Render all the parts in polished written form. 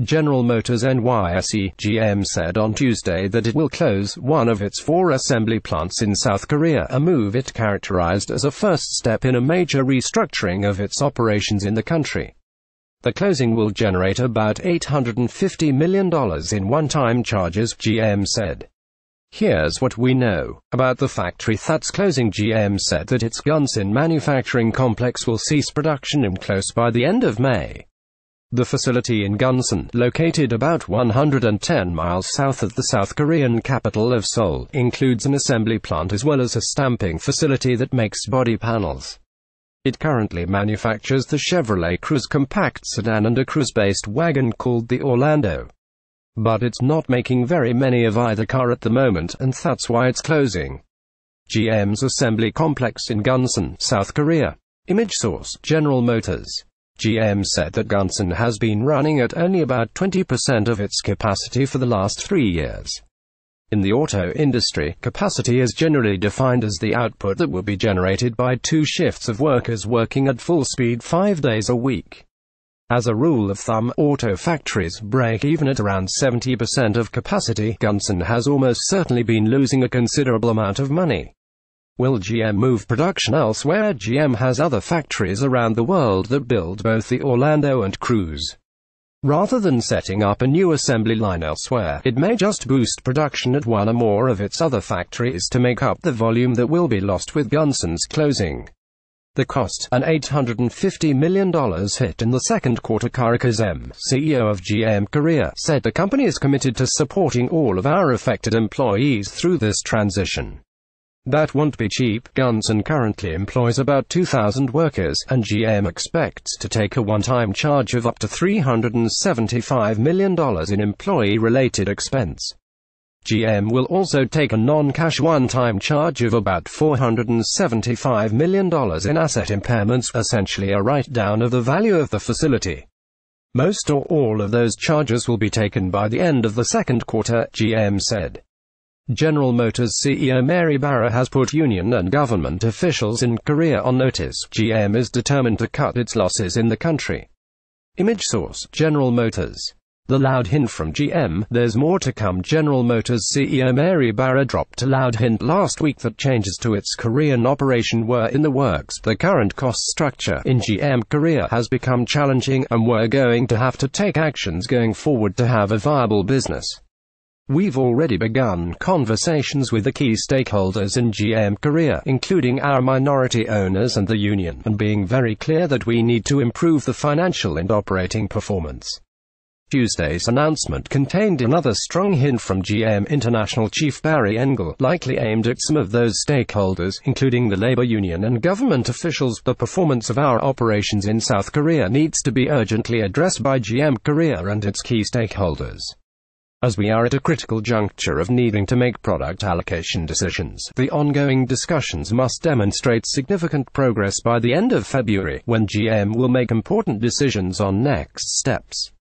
General Motors NYSE, GM said on Tuesday that it will close one of its 4 assembly plants in South Korea, a move it characterized as a first step in a major restructuring of its operations in the country. The closing will generate about $850 million in one-time charges, GM said. Here's what we know about the factory that's closing. GM said that its Gunsan manufacturing complex will cease production in close by the end of May. The facility in Gunsan, located about 110 miles south of the South Korean capital of Seoul, includes an assembly plant as well as a stamping facility that makes body panels. It currently manufactures the Chevrolet Cruze compact sedan and a Cruze-based wagon called the Orlando. But it's not making very many of either car at the moment, and that's why it's closing. GM's assembly complex in Gunsan, South Korea. Image source: General Motors. GM said that Gunsan has been running at only about 20% of its capacity for the last 3 years. In the auto industry, capacity is generally defined as the output that will be generated by 2 shifts of workers working at full speed 5 days a week. As a rule of thumb, auto factories break even at around 70% of capacity. Gunsan has almost certainly been losing a considerable amount of money. Will GM move production elsewhere? GM has other factories around the world that build both the Orlando and Cruze. Rather than setting up a new assembly line elsewhere, it may just boost production at one or more of its other factories to make up the volume that will be lost with Gunsan's closing. The cost, an $850 million hit in the second quarter. Karakazem, CEO of GM Korea, said the company is committed to supporting all of our affected employees through this transition. That won't be cheap. Gunsan currently employs about 2,000 workers, and GM expects to take a one-time charge of up to $375 million in employee-related expense. GM will also take a non-cash one-time charge of about $475 million in asset impairments, essentially a write-down of the value of the facility. Most or all of those charges will be taken by the end of the second quarter, GM said. General Motors CEO Mary Barra has put union and government officials in Korea on notice. GM is determined to cut its losses in the country. Image source: General Motors. The loud hint from GM, there's more to come. General Motors CEO Mary Barra dropped a loud hint last week that changes to its Korean operation were in the works. The current cost structure in GM Korea has become challenging, and we're going to have to take actions going forward to have a viable business. We've already begun conversations with the key stakeholders in GM Korea, including our minority owners and the union, and being very clear that we need to improve the financial and operating performance. Tuesday's announcement contained another strong hint from GM International Chief Barry Engel, likely aimed at some of those stakeholders, including the labor union and government officials. The performance of our operations in South Korea needs to be urgently addressed by GM Korea and its key stakeholders. As we are at a critical juncture of needing to make product allocation decisions, the ongoing discussions must demonstrate significant progress by the end of February, when GM will make important decisions on next steps.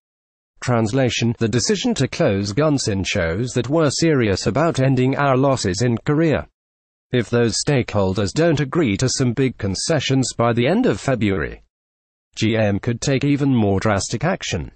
Translation: the decision to close Gunsan shows that we're serious about ending our losses in Korea. If those stakeholders don't agree to some big concessions by the end of February, GM could take even more drastic action.